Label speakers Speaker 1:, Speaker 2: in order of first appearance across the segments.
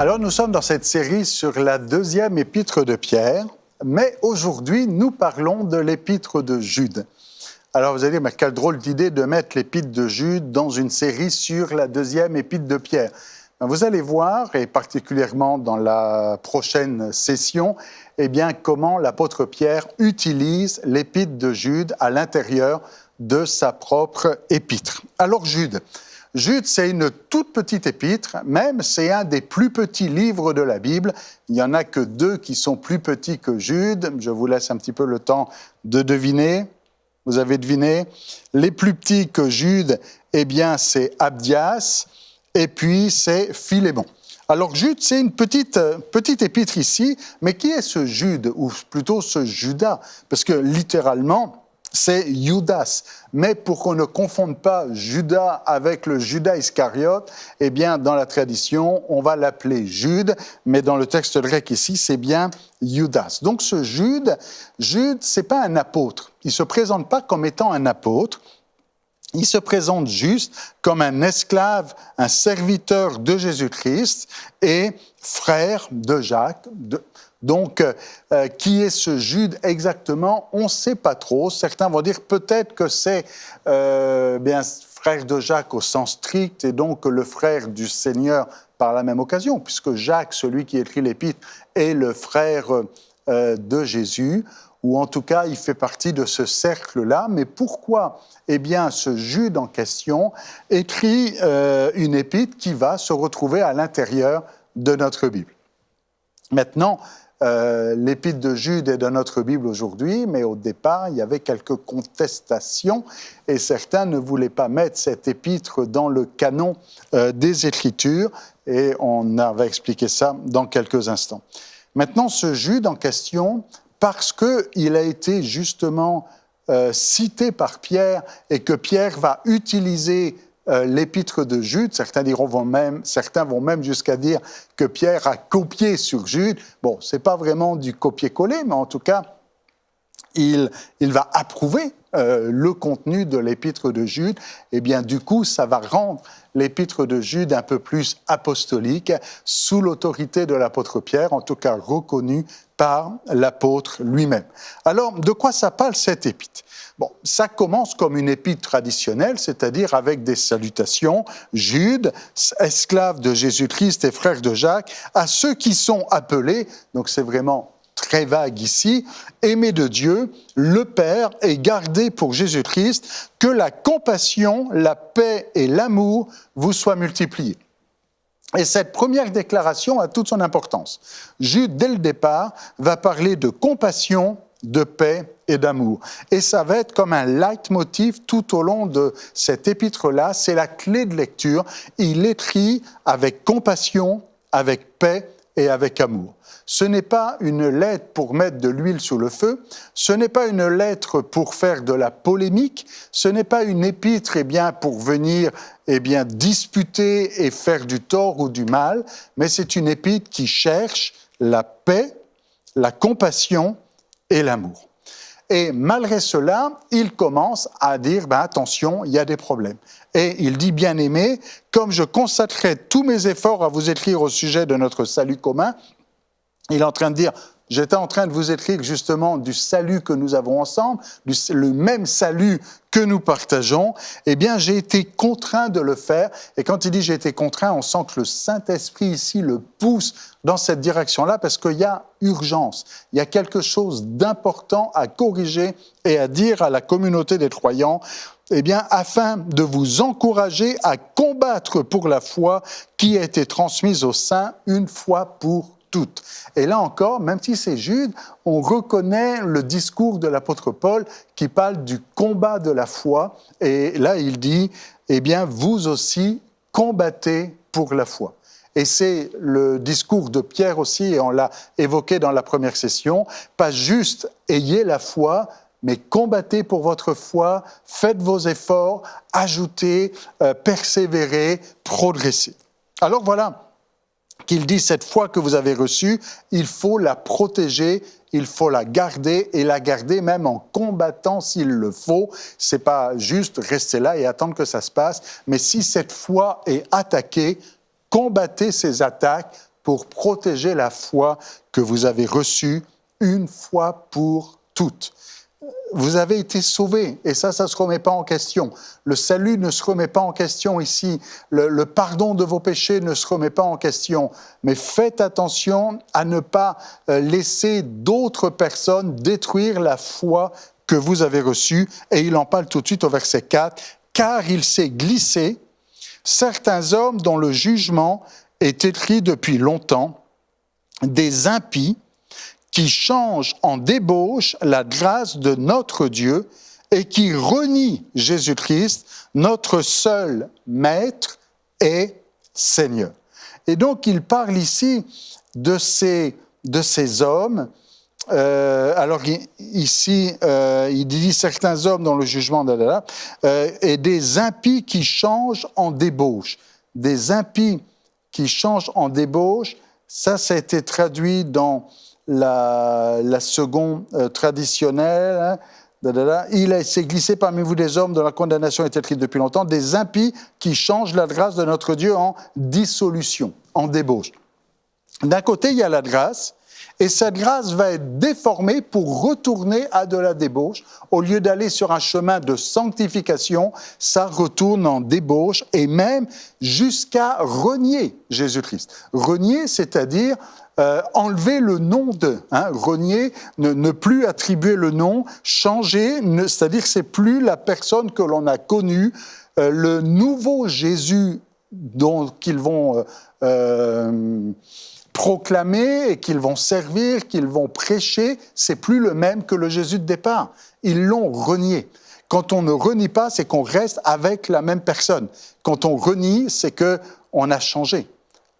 Speaker 1: Alors nous sommes dans cette série sur la deuxième épître de Pierre, mais aujourd'hui nous parlons de l'épître de Jude. Alors vous allez dire, mais quelle drôle d'idée de mettre l'épître de Jude dans une série sur la deuxième épître de Pierre. Vous allez voir, et particulièrement dans la prochaine session, comment l'apôtre Pierre utilise l'épître de Jude à l'intérieur de sa propre épître. Alors Jude, c'est une toute petite épître, même c'est un des plus petits livres de la Bible. Il n'y en a que 2 qui sont plus petits que Jude. Je vous laisse un petit peu le temps de deviner. Vous avez deviné. Les plus petits que Jude, c'est Abdias et puis c'est Philémon. Alors Jude, c'est une petite épître ici, mais qui est ce Jude, ou plutôt ce Judas? Parce que littéralement, c'est Judas. Mais pour qu'on ne confonde pas Judas avec le Judas Iscariote, dans la tradition, on va l'appeler Jude, mais dans le texte grec ici, c'est bien Judas. Donc ce Jude, c'est pas un apôtre. Il se présente pas comme étant un apôtre. Il se présente juste comme un esclave, un serviteur de Jésus-Christ et frère de Jacques. Donc, qui est ce Jude exactement? On ne sait pas trop. Certains vont dire peut-être que c'est frère de Jacques au sens strict et donc le frère du Seigneur par la même occasion, puisque Jacques, celui qui écrit l'épître, est le frère de Jésus, ou en tout cas, il fait partie de ce cercle-là. Mais pourquoi ce Jude en question écrit une épître qui va se retrouver à l'intérieur de notre Bible? Maintenant, l'épître de Jude est dans notre Bible aujourd'hui, mais au départ, il y avait quelques contestations et certains ne voulaient pas mettre cette épître dans le canon des Écritures et on va expliquer ça dans quelques instants. Maintenant, ce Jude en question, parce qu'il a été justement cité par Pierre et que Pierre va utiliser l'épître de Jude, certains vont même jusqu'à dire que Pierre a copié sur Jude. Bon, ce n'est pas vraiment du copier-coller, mais en tout cas, il va approuver le contenu de l'épître de Jude. Du coup, ça va rendre l'épître de Jude un peu plus apostolique, sous l'autorité de l'apôtre Pierre, en tout cas reconnu par l'apôtre lui-même. Alors, de quoi ça parle cette épître? Bon, ça commence comme une épître traditionnelle, c'est-à-dire avec des salutations. Jude, esclave de Jésus-Christ et frère de Jacques, à ceux qui sont appelés, donc c'est vraiment très vague ici, aimés de Dieu, le Père et gardés pour Jésus-Christ, que la compassion, la paix et l'amour vous soient multipliés. Et cette première déclaration a toute son importance. Jude, dès le départ, va parler de compassion, de paix et d'amour. Et ça va être comme un leitmotiv tout au long de cette épître-là. C'est la clé de lecture. Il écrit avec compassion, avec paix et avec amour. Ce n'est pas une lettre pour mettre de l'huile sur le feu, ce n'est pas une lettre pour faire de la polémique, ce n'est pas une épître pour venir disputer et faire du tort ou du mal, mais c'est une épître qui cherche la paix, la compassion et l'amour. Et malgré cela, il commence à dire, attention, il y a des problèmes. Et il dit, bien-aimés, comme je consacrerai tous mes efforts à vous écrire au sujet de notre salut commun, il est en train de dire, j'étais en train de vous écrire justement du salut que nous avons ensemble, le même salut que nous partageons, j'ai été contraint de le faire. Et quand il dit j'ai été contraint, on sent que le Saint-Esprit ici le pousse dans cette direction-là parce qu'il y a urgence. Il y a quelque chose d'important à corriger et à dire à la communauté des croyants, afin de vous encourager à combattre pour la foi qui a été transmise aux saints une fois pour toutes. Et là encore, même si c'est Jude, on reconnaît le discours de l'apôtre Paul qui parle du combat de la foi. Et là, il dit, vous aussi, combattez pour la foi. Et c'est le discours de Pierre aussi, et on l'a évoqué dans la première session, pas juste ayez la foi, mais combattez pour votre foi, faites vos efforts, ajoutez, persévérez, progressez. Alors voilà, qu'il dit cette foi que vous avez reçue, il faut la protéger, il faut la garder et la garder même en combattant s'il le faut. C'est pas juste rester là et attendre que ça se passe, mais si cette foi est attaquée, combattez ces attaques, pour protéger la foi que vous avez reçue une fois pour toutes. Vous avez été sauvés, et ça ne se remet pas en question. Le salut ne se remet pas en question ici. Le pardon de vos péchés ne se remet pas en question. Mais faites attention à ne pas laisser d'autres personnes détruire la foi que vous avez reçue. Et il en parle tout de suite au verset 4. « Car il s'est glissé certains hommes dont le jugement est écrit depuis longtemps, des impies, qui changent en débauche la grâce de notre Dieu et qui renient Jésus-Christ, notre seul Maître et Seigneur. » Et donc, il parle ici de ces hommes. Ici, il dit certains hommes dont le jugement, et des impies qui changent en débauche. Des impies qui changent en débauche, ça a été traduit dans la seconde traditionnelle. Il s'est glissé parmi vous des hommes dont la condamnation est écrite depuis longtemps, des impies qui changent la grâce de notre Dieu en dissolution, en débauche. D'un côté, il y a la grâce, et cette grâce va être déformée pour retourner à de la débauche. Au lieu d'aller sur un chemin de sanctification, ça retourne en débauche et même jusqu'à renier Jésus-Christ. Renier, c'est-à-dire enlever le nom de, renier, ne plus attribuer le nom, changer, c'est-à-dire que c'est plus la personne que l'on a connue, le nouveau Jésus qu'ils vont proclamer et qu'ils vont servir, qu'ils vont prêcher, c'est plus le même que le Jésus de départ. Ils l'ont renié. Quand on ne renie pas, c'est qu'on reste avec la même personne. Quand on renie, c'est qu'on a changé.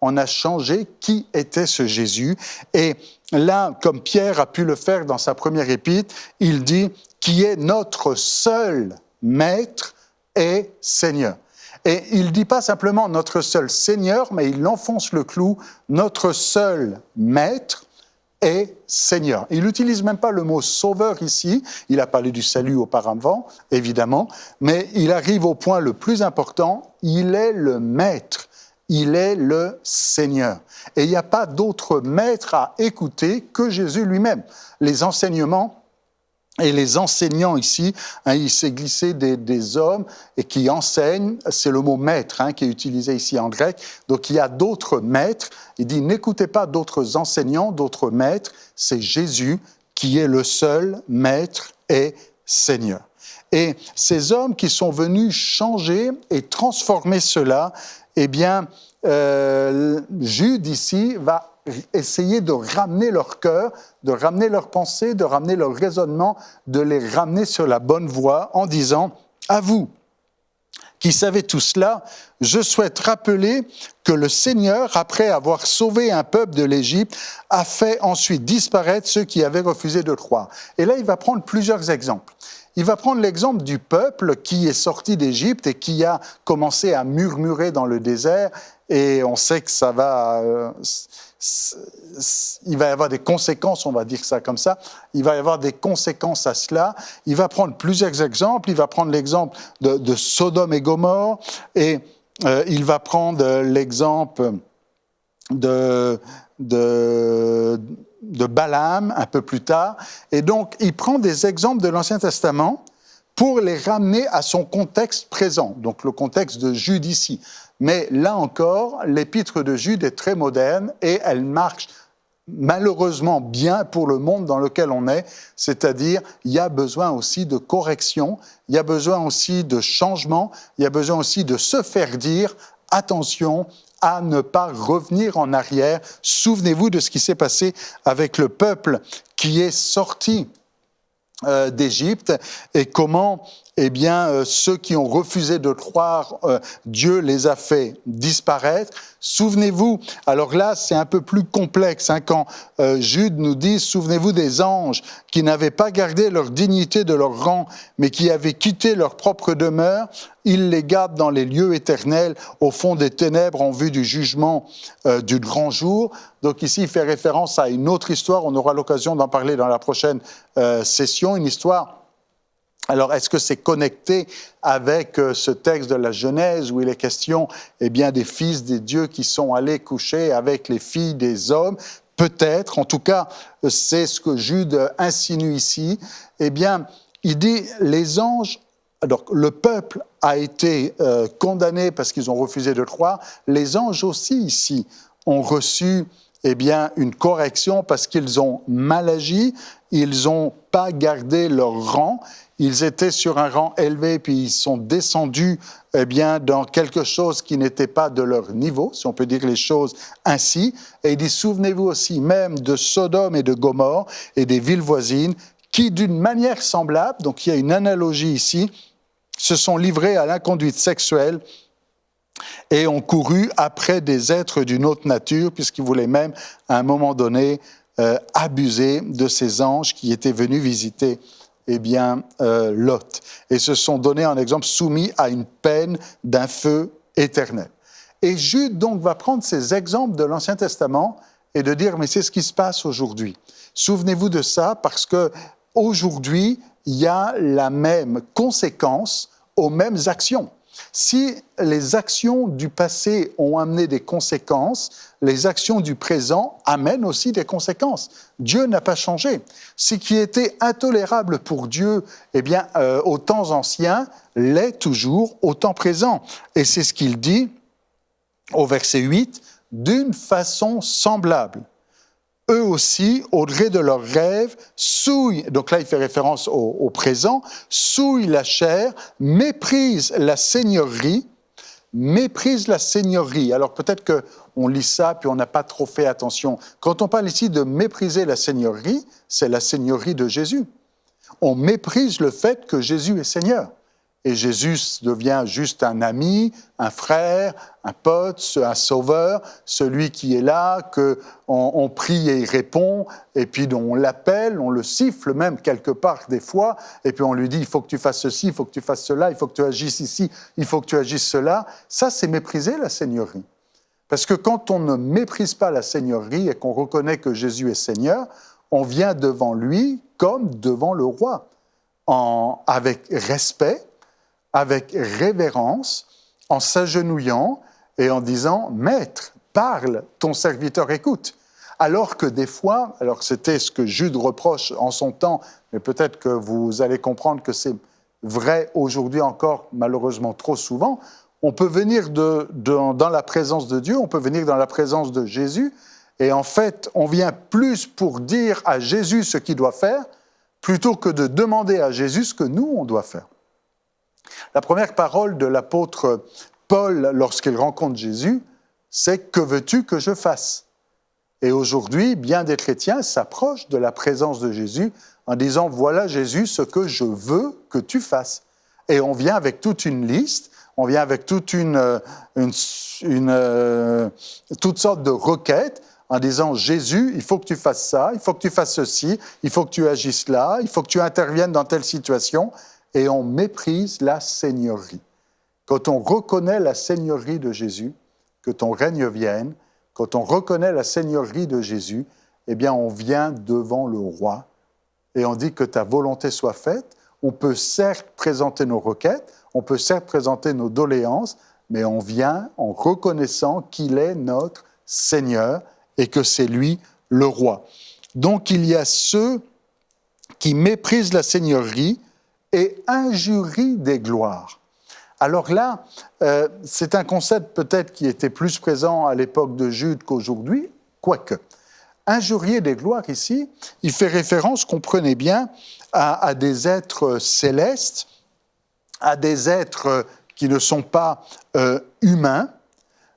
Speaker 1: On a changé qui était ce Jésus. Et là, comme Pierre a pu le faire dans sa première épître, il dit « qui est notre seul Maître et Seigneur ». Et il ne dit pas simplement « notre seul Seigneur », mais il enfonce le clou « notre seul Maître et Seigneur ». Il n'utilise même pas le mot « sauveur » ici. Il a parlé du salut auparavant, évidemment, mais il arrive au point le plus important, il est le Maître. Il est le Seigneur. Et il n'y a pas d'autre maître à écouter que Jésus lui-même. Les enseignements et les enseignants ici, il s'est glissé des hommes et qui enseignent, c'est le mot maître qui est utilisé ici en grec. Donc il y a d'autres maîtres. Il dit n'écoutez pas d'autres enseignants, d'autres maîtres. C'est Jésus qui est le seul maître et Seigneur. Et ces hommes qui sont venus changer et transformer cela, eh bien, Jude ici va essayer de ramener leur cœur, de ramener leur pensée, de ramener leur raisonnement, de les ramener sur la bonne voie en disant « À vous qui savez tout cela, je souhaite rappeler que le Seigneur, après avoir sauvé un peuple de l'Égypte, a fait ensuite disparaître ceux qui avaient refusé de croire. » Et là, il va prendre plusieurs exemples. Il va prendre l'exemple du peuple qui est sorti d'Égypte et qui a commencé à murmurer dans le désert. Et on sait que il va y avoir des conséquences, on va dire ça comme ça. Il va y avoir des conséquences à cela. Il va prendre plusieurs exemples. Il va prendre l'exemple de Sodome et Gomorrhe. Et il va prendre l'exemple de Balaam un peu plus tard. Et donc, il prend des exemples de l'Ancien Testament pour les ramener à son contexte présent, donc le contexte de Jude ici. Mais là encore, l'épître de Jude est très moderne et elle marche malheureusement bien pour le monde dans lequel on est, c'est-à-dire il y a besoin aussi de correction, il y a besoin aussi de changement, il y a besoin aussi de se faire dire « attention », à ne pas revenir en arrière. Souvenez-vous de ce qui s'est passé avec le peuple qui est sorti d'Égypte et comment, ceux qui ont refusé de croire, Dieu les a fait disparaître. Souvenez-vous, alors là, c'est un peu plus complexe, quand Jude nous dit « Souvenez-vous des anges qui n'avaient pas gardé leur dignité de leur rang, mais qui avaient quitté leur propre demeure. Ils les gardent dans les lieux éternels, au fond des ténèbres, en vue du jugement du grand jour. » Donc ici, il fait référence à une autre histoire. On aura l'occasion d'en parler dans la prochaine session, une histoire Alors, est-ce que c'est connecté avec ce texte de la Genèse où il est question des fils des dieux qui sont allés coucher avec les filles des hommes? Peut-être, en tout cas, c'est ce que Jude insinue ici. Il dit, les anges, alors le peuple a été condamné parce qu'ils ont refusé de croire. Les anges aussi, ici, ont reçu une correction parce qu'ils ont mal agi, ils n'ont pas gardé leur rang, ils étaient sur un rang élevé, puis ils sont descendus dans quelque chose qui n'était pas de leur niveau, si on peut dire les choses ainsi. Et il dit, souvenez-vous aussi même de Sodome et de Gomorrhe et des villes voisines, qui d'une manière semblable, donc il y a une analogie ici, se sont livrés à l'inconduite sexuelle et ont couru après des êtres d'une autre nature, puisqu'ils voulaient même, à un moment donné, abuser de ces anges qui étaient venus visiter Lot. Et se sont donnés en exemple soumis à une peine d'un feu éternel. Et Jude, donc, va prendre ces exemples de l'Ancien Testament et de dire, mais c'est ce qui se passe aujourd'hui. Souvenez-vous de ça, parce qu'aujourd'hui, il y a la même conséquence aux mêmes actions. Si les actions du passé ont amené des conséquences, les actions du présent amènent aussi des conséquences. Dieu n'a pas changé. Ce qui était intolérable pour Dieu aux temps anciens l'est toujours au temps présent. Et c'est ce qu'il dit au verset 8, « D'une façon semblable, eux aussi, au gré de leurs rêves, souillent, donc là il fait référence au présent, souillent la chair, méprisent la seigneurie. Alors peut-être qu'on lit ça, puis on n'a pas trop fait attention. Quand on parle ici de mépriser la seigneurie, c'est la seigneurie de Jésus. On méprise le fait que Jésus est Seigneur. Et Jésus devient juste un ami, un frère, un pote, un sauveur, celui qui est là, qu'on prie et il répond, et puis on l'appelle, on le siffle même quelque part des fois, et puis on lui dit, il faut que tu fasses ceci, il faut que tu fasses cela, il faut que tu agisses ici, il faut que tu agisses cela. Ça, c'est mépriser la seigneurie. Parce que quand on ne méprise pas la seigneurie et qu'on reconnaît que Jésus est Seigneur, on vient devant lui comme devant le roi, avec respect, avec révérence, en s'agenouillant et en disant « Maître, parle, ton serviteur écoute ». Alors que des fois, alors c'était ce que Jude reproche en son temps, mais peut-être que vous allez comprendre que c'est vrai aujourd'hui encore, malheureusement trop souvent, on peut venir dans la présence de Dieu, on peut venir dans la présence de Jésus, et en fait, on vient plus pour dire à Jésus ce qu'il doit faire, plutôt que de demander à Jésus ce que nous, on doit faire. La première parole de l'apôtre Paul lorsqu'il rencontre Jésus, c'est « Que veux-tu que je fasse ?» Et aujourd'hui, bien des chrétiens s'approchent de la présence de Jésus en disant « Voilà Jésus, ce que je veux que tu fasses. » Et on vient avec toute une liste, on vient avec toutes sortes de requêtes en disant « Jésus, il faut que tu fasses ça, il faut que tu fasses ceci, il faut que tu agisses là, il faut que tu interviennes dans telle situation. » Et on méprise la seigneurie. Quand on reconnaît la seigneurie de Jésus, que ton règne vienne, quand on reconnaît la seigneurie de Jésus, on vient devant le roi et on dit que ta volonté soit faite. On peut certes présenter nos requêtes, on peut certes présenter nos doléances, mais on vient en reconnaissant qu'il est notre Seigneur et que c'est lui le roi. Donc il y a ceux qui méprisent la seigneurie et injurie des gloires. Alors là, c'est un concept peut-être qui était plus présent à l'époque de Jude qu'aujourd'hui, quoique. Injurier des gloires ici, il fait référence, comprenez bien, à des êtres célestes, à des êtres qui ne sont pas humains,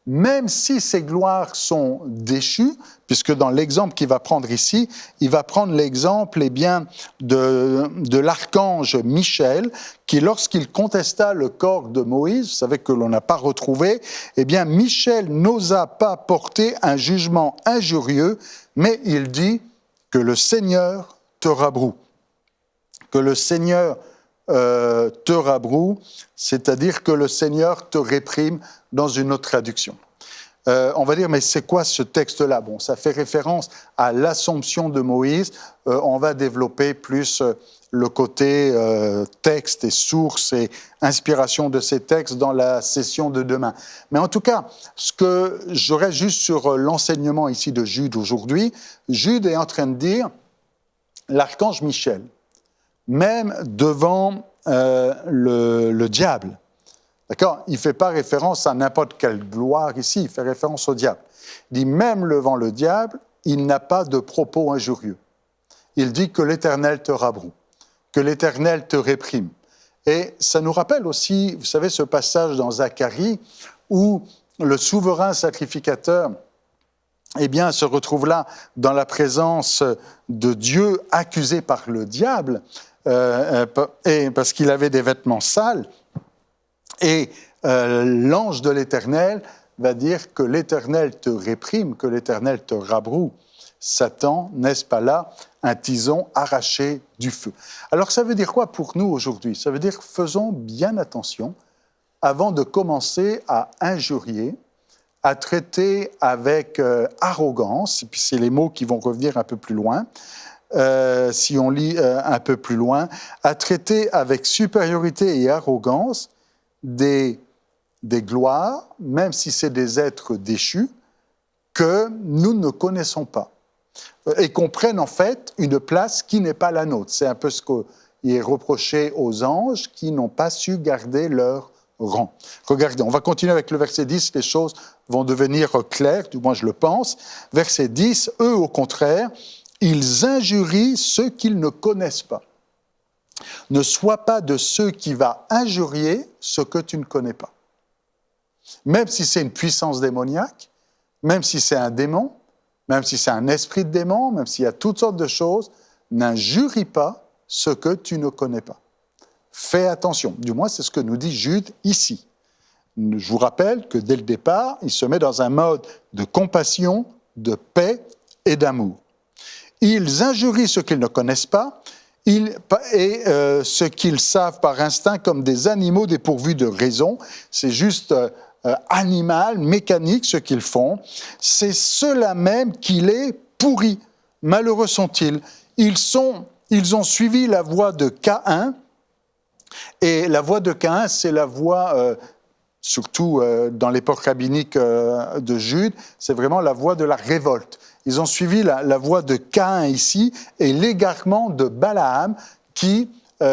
Speaker 1: même si ces gloires sont déchues, puisque dans l'exemple qu'il va prendre ici, il va prendre l'exemple de l'archange Michel, qui lorsqu'il contesta le corps de Moïse, vous savez que l'on n'a pas retrouvé, Michel n'osa pas porter un jugement injurieux, mais il dit que le Seigneur te rabroue. Que le Seigneur te rabroue, c'est-à-dire que le Seigneur te réprime dans une autre traduction. On va dire, mais c'est quoi ce texte-là? Bon, ça fait référence à l'Assomption de Moïse. On va développer plus le côté texte et source et inspiration de ces textes dans la session de demain. Mais en tout cas, ce que j'aurais juste sur l'enseignement ici de Jude aujourd'hui, Jude est en train de dire, l'archange Michel, même devant le diable, d'accord? Il ne fait pas référence à n'importe quelle gloire ici, il fait référence au diable. Il dit, même devant le diable, il n'a pas de propos injurieux. Il dit que l'Éternel te rabroue, que l'Éternel te réprime. Et ça nous rappelle aussi, vous savez, ce passage dans Zacharie, où le souverain sacrificateur, eh bien, se retrouve là dans la présence de Dieu accusé par le diable, et parce qu'il avait des vêtements sales. Et l'ange de l'Éternel va dire que l'Éternel te réprime, que l'Éternel te rabroue. Satan, n'est-ce pas là, un tison arraché du feu. Alors ça veut dire quoi pour nous aujourd'hui? Ça veut dire faisons bien attention avant de commencer à injurier, à traiter avec arrogance, et puis c'est les mots qui vont revenir un peu plus loin, si on lit un peu plus loin, à traiter avec supériorité et arrogance des gloires, même si c'est des êtres déchus, que nous ne connaissons pas, et qu'on prenne en fait une place qui n'est pas la nôtre. C'est un peu ce qui est reproché aux anges qui n'ont pas su garder leur rang. Regardez, on va continuer avec le verset 10, les choses vont devenir claires, du moins je le pense. Verset 10, eux au contraire, ils injurient ceux qu'ils ne connaissent pas. Ne sois pas de ceux qui vont injurier ce que tu ne connais pas. Même si c'est une puissance démoniaque, même si c'est un démon, même si c'est un esprit de démon, même s'il y a toutes sortes de choses, n'injurie pas ce que tu ne connais pas. Fais attention. Du moins, c'est ce que nous dit Jude ici. Je vous rappelle que dès le départ, il se met dans un mode de compassion, de paix et d'amour. Ils injurient ce qu'ils ne connaissent pas et ce qu'ils savent par instinct comme des animaux dépourvus de raison. C'est juste animal, mécanique ce qu'ils font. C'est ceux-là même qui les pourrit. Malheureux sont-ils. Ils ont suivi la voie de Caïn. Et la voie de Caïn, c'est la voie, surtout dans l'époque rabbinique de Jude, c'est vraiment la voie de la révolte. Ils ont suivi la voie de Caïn ici et l'égarement de Balaam,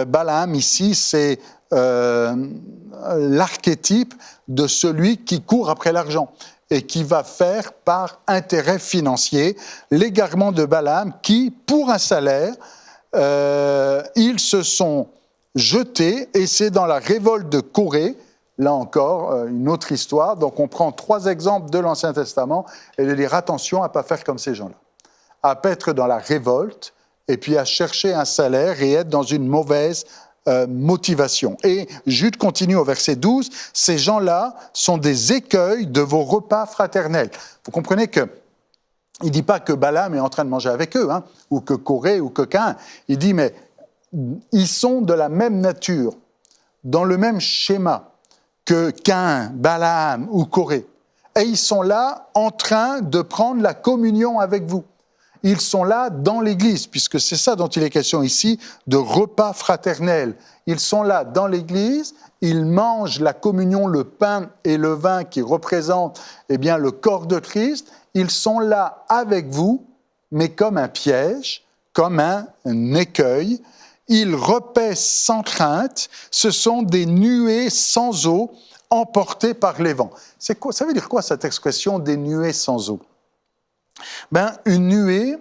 Speaker 1: Balaam ici, c'est l'archétype de celui qui court après l'argent et qui va faire par intérêt financier l'égarement de Balaam qui, pour un salaire, ils se sont jetés, et c'est dans la révolte de Corée, là encore, une autre histoire. Donc on prend 3 exemples de l'Ancien Testament et de dire attention à ne pas faire comme ces gens-là, à pas être dans la révolte et puis à chercher un salaire et être dans une mauvaise motivation. Et Jude continue au verset 12, ces gens-là sont des écueils de vos repas fraternels. Vous comprenez que il ne dit pas que Balaam est en train de manger avec eux, ou que Corée, ou que Caïn. Il dit, mais ils sont de la même nature, dans le même schéma que Caïn, Balaam ou Corée. Et ils sont là en train de prendre la communion avec vous. Ils sont là dans l'Église, puisque c'est ça dont il est question ici, de repas fraternels. Ils sont là dans l'Église, ils mangent la communion, le pain et le vin qui représentent le corps de Christ. Ils sont là avec vous, mais comme un piège, comme un écueil. Ils repaissent sans crainte, ce sont des nuées sans eau emportées par les vents. Ça veut dire quoi cette expression des nuées sans eau? Une nuée,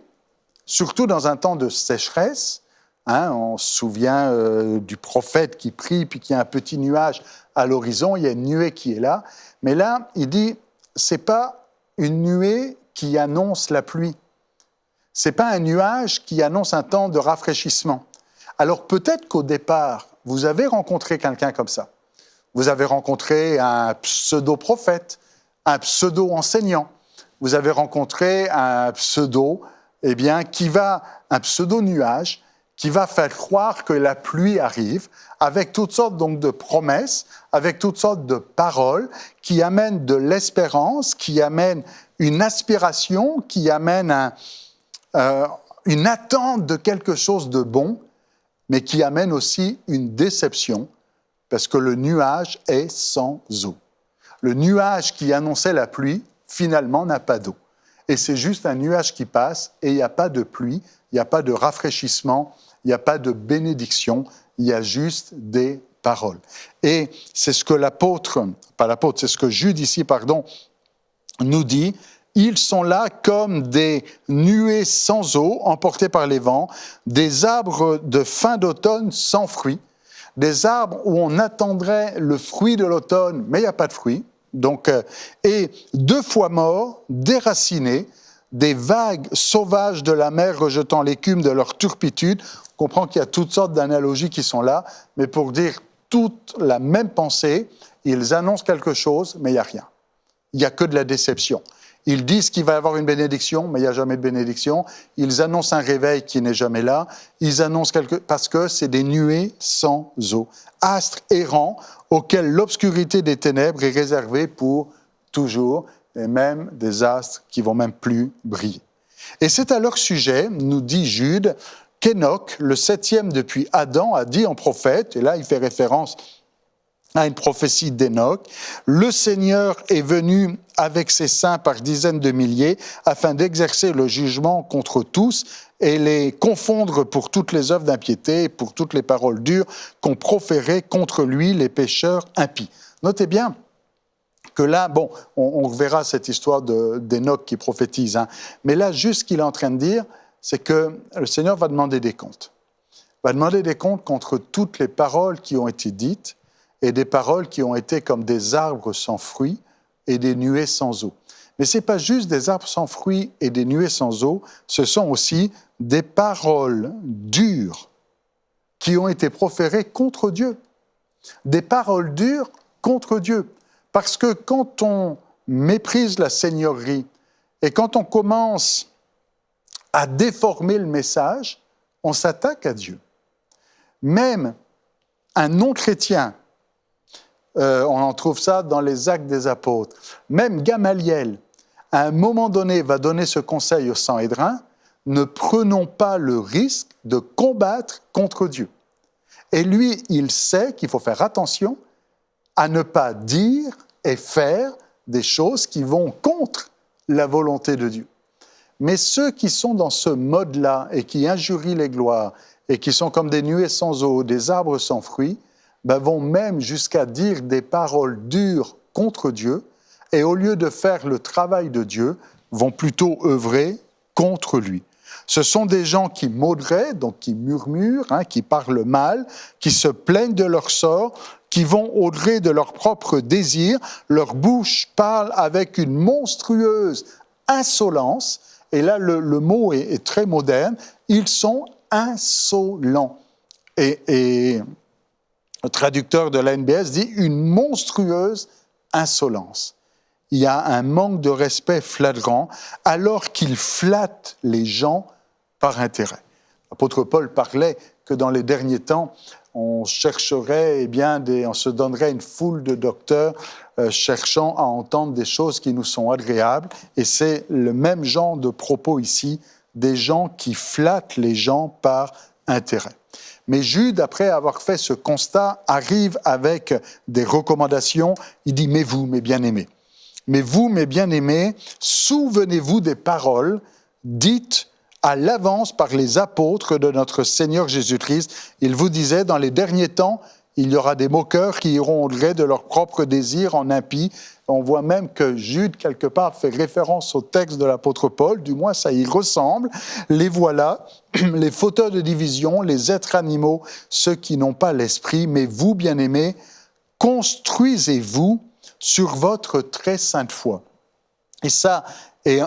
Speaker 1: surtout dans un temps de sécheresse, on se souvient du prophète qui prie, puis qu'il y a un petit nuage à l'horizon, il y a une nuée qui est là, mais là, il dit, c'est pas une nuée qui annonce la pluie, c'est pas un nuage qui annonce un temps de rafraîchissement. Alors peut-être qu'au départ, vous avez rencontré quelqu'un comme ça. Vous avez rencontré un pseudo-prophète, un pseudo-enseignant. Vous avez rencontré un pseudo, un pseudo-nuage qui va faire croire que la pluie arrive, avec toutes sortes donc de promesses, avec toutes sortes de paroles qui amènent de l'espérance, qui amènent une aspiration, qui amènent une attente de quelque chose de bon, mais qui amène aussi une déception, parce que le nuage est sans eau. Le nuage qui annonçait la pluie, finalement, n'a pas d'eau. Et c'est juste un nuage qui passe, et il n'y a pas de pluie, il n'y a pas de rafraîchissement, il n'y a pas de bénédiction, il y a juste des paroles. Et c'est ce que c'est ce que Jude ici, nous dit. Ils sont là comme des nuées sans eau, emportées par les vents, des arbres de fin d'automne sans fruits, des arbres où on attendrait le fruit de l'automne, mais il n'y a pas de fruit. Donc, et 2 fois morts, déracinés, des vagues sauvages de la mer rejetant l'écume de leur turpitude. On comprend qu'il y a toutes sortes d'analogies qui sont là, mais pour dire toute la même pensée, ils annoncent quelque chose, mais il n'y a rien. Il n'y a que de la déception. Ils disent qu'il va y avoir une bénédiction, mais il n'y a jamais de bénédiction. Ils annoncent un réveil qui n'est jamais là. Ils annoncent parce que c'est des nuées sans eau. Astres errants auxquels l'obscurité des ténèbres est réservée pour toujours, et même des astres qui vont même plus briller. Et c'est à leur sujet, nous dit Jude, qu'Enoch, le 7e depuis Adam, a dit en prophète, et là il fait référence à une prophétie d'Enoch, « Le Seigneur est venu avec ses saints par dizaines de milliers afin d'exercer le jugement contre tous et les confondre pour toutes les œuvres d'impiété et pour toutes les paroles dures qu'ont proférées contre lui les pécheurs impies. » Notez bien que là, on verra cette histoire d'Enoch qui prophétise, mais là, juste ce qu'il est en train de dire, c'est que le Seigneur va demander des comptes. Va demander des comptes contre toutes les paroles qui ont été dites, et des paroles qui ont été comme des arbres sans fruits et des nuées sans eau. Mais ce n'est pas juste des arbres sans fruits et des nuées sans eau, ce sont aussi des paroles dures qui ont été proférées contre Dieu. Des paroles dures contre Dieu. Parce que quand on méprise la seigneurie et quand on commence à déformer le message, on s'attaque à Dieu. Même un non-chrétien, on en trouve ça dans les Actes des Apôtres. Même Gamaliel, à un moment donné, va donner ce conseil au Sanhédrin, ne prenons pas le risque de combattre contre Dieu. Et lui, il sait qu'il faut faire attention à ne pas dire et faire des choses qui vont contre la volonté de Dieu. Mais ceux qui sont dans ce mode-là et qui injurient les gloires et qui sont comme des nuées sans eau, des arbres sans fruits, vont même jusqu'à dire des paroles dures contre Dieu et au lieu de faire le travail de Dieu, vont plutôt œuvrer contre lui. Ce sont des gens qui mauderaient, donc qui murmurent, qui parlent mal, qui se plaignent de leur sort, qui vont au gré de leurs propres désirs, leur bouche parle avec une monstrueuse insolence, et là le mot est très moderne, ils sont insolents. Et le traducteur de la NBS dit « une monstrueuse insolence ». Il y a un manque de respect flagrant alors qu'ils flattent les gens par intérêt. L'apôtre Paul parlait que dans les derniers temps, on chercherait, on se donnerait une foule de docteurs cherchant à entendre des choses qui nous sont agréables. Et c'est le même genre de propos ici, des gens qui flattent les gens par intérêt. Mais Jude, après avoir fait ce constat, arrive avec des recommandations. Il dit « Mais vous, mes bien-aimés, souvenez-vous des paroles dites à l'avance par les apôtres de notre Seigneur Jésus-Christ. Il vous disait, dans les derniers temps, il y aura des moqueurs qui iront au gré de leurs propres désirs en impie. » On voit même que Jude, quelque part, fait référence au texte de l'apôtre Paul, du moins ça y ressemble. Les voilà, les fauteurs de division, les êtres animaux, ceux qui n'ont pas l'esprit. Mais vous, bien-aimés, construisez-vous sur votre très sainte foi. Et ça,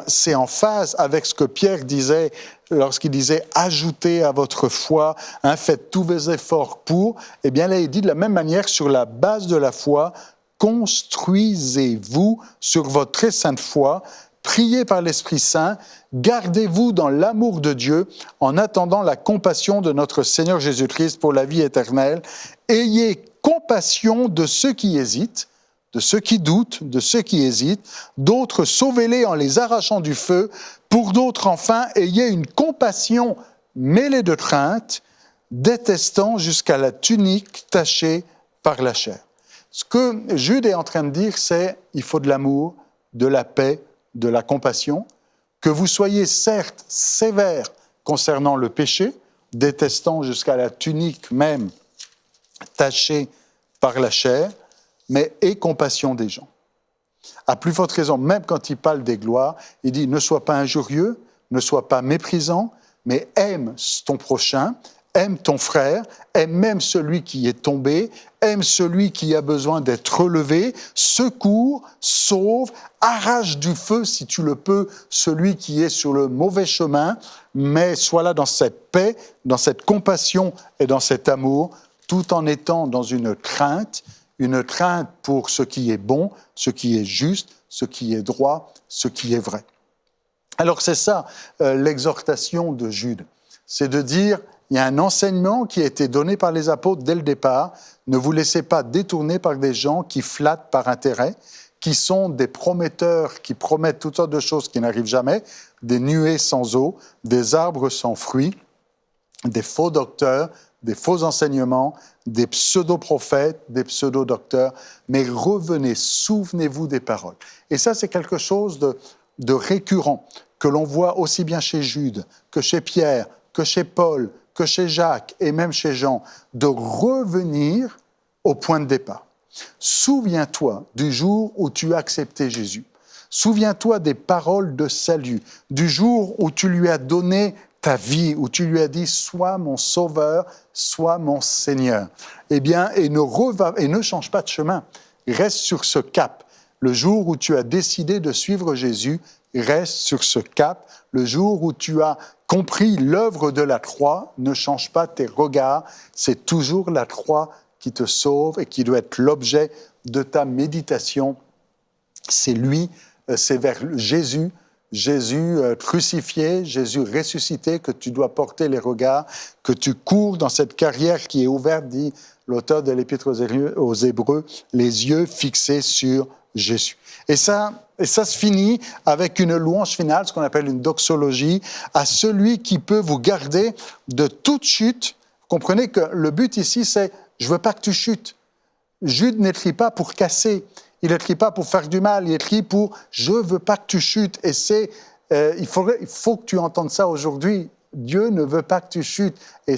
Speaker 1: c'est en phase avec ce que Pierre disait lorsqu'il disait « ajoutez à votre foi, faites tous vos efforts pour ». Eh bien là, il dit de la même manière, sur la base de la foi, construisez-vous sur votre très sainte foi priez par l'Esprit Saint, gardez-vous dans l'amour de Dieu en attendant la compassion de notre Seigneur Jésus-Christ pour la vie éternelle. Ayez compassion de ceux qui hésitent, de ceux qui doutent, de ceux qui hésitent. D'autres, sauvez-les en les arrachant du feu. Pour d'autres, enfin, ayez une compassion mêlée de crainte, détestant jusqu'à la tunique tachée par la chair. Ce que Jude est en train de dire, c'est il faut de l'amour, de la paix, de la compassion, que vous soyez certes sévères concernant le péché, détestant jusqu'à la tunique même tachée par la chair, mais aie compassion des gens. À plus forte raison, même quand il parle des gloires, il dit ne sois pas injurieux, ne sois pas méprisant, mais aime ton prochain, aime ton frère, aime même celui qui est tombé, aime celui qui a besoin d'être relevé, secours, sauve, arrache du feu, si tu le peux, celui qui est sur le mauvais chemin, mais sois là dans cette paix, dans cette compassion et dans cet amour, tout en étant dans une crainte pour ce qui est bon, ce qui est juste, ce qui est droit, ce qui est vrai. Alors c'est ça l'exhortation de Jude, c'est de dire il y a un enseignement qui a été donné par les apôtres dès le départ. Ne vous laissez pas détourner par des gens qui flattent par intérêt, qui sont des prometteurs, qui promettent toutes sortes de choses qui n'arrivent jamais, des nuées sans eau, des arbres sans fruits, des faux docteurs, des faux enseignements, des pseudo-prophètes, des pseudo-docteurs. Mais revenez, souvenez-vous des paroles. Et ça, c'est quelque chose de récurrent que l'on voit aussi bien chez Jude que chez Pierre, que chez Paul, que chez Jacques et même chez Jean, de revenir au point de départ. Souviens-toi du jour où tu as accepté Jésus. Souviens-toi des paroles de salut, du jour où tu lui as donné ta vie, où tu lui as dit « Sois mon sauveur, sois mon Seigneur ». Eh bien, et ne change pas de chemin, reste sur ce cap. Le jour où tu as décidé de suivre Jésus, reste sur ce cap. Le jour où tu as compris l'œuvre de la croix, ne change pas tes regards. C'est toujours la croix qui te sauve et qui doit être l'objet de ta méditation. C'est lui, c'est vers Jésus, crucifié, Jésus ressuscité, que tu dois porter les regards, que tu cours dans cette carrière qui est ouverte, dit l'auteur de l'Épître aux Hébreux, les yeux fixés sur Jésus. Et ça se finit avec une louange finale, ce qu'on appelle une doxologie, à celui qui peut vous garder de toute chute. Comprenez que le but ici, c'est « je ne veux pas que tu chutes ». Jude n'écrit pas pour casser, il n'écrit pas pour faire du mal, il écrit pour « je ne veux pas que tu chutes ». Et il faut que tu entendes ça aujourd'hui. Dieu ne veut pas que tu chutes. Et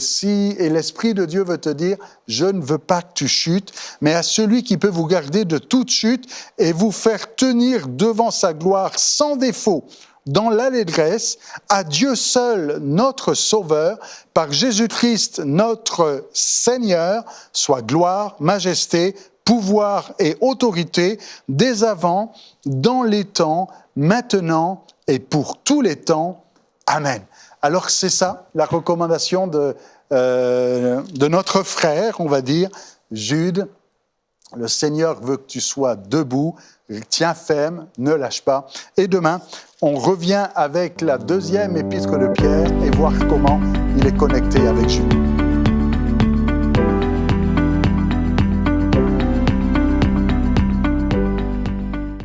Speaker 1: l'Esprit de Dieu veut te dire, je ne veux pas que tu chutes, mais à celui qui peut vous garder de toute chute et vous faire tenir devant sa gloire sans défaut, dans l'allégresse, à Dieu seul, notre Sauveur, par Jésus-Christ, notre Seigneur, soit gloire, majesté, pouvoir et autorité, dès avant, dans les temps, maintenant et pour tous les temps. Amen. Alors c'est ça, la recommandation de notre frère, on va dire, Jude. Le Seigneur veut que tu sois debout, tiens ferme, ne lâche pas. Et demain, on revient avec la deuxième épître de Pierre et voir comment il est connecté avec Jude.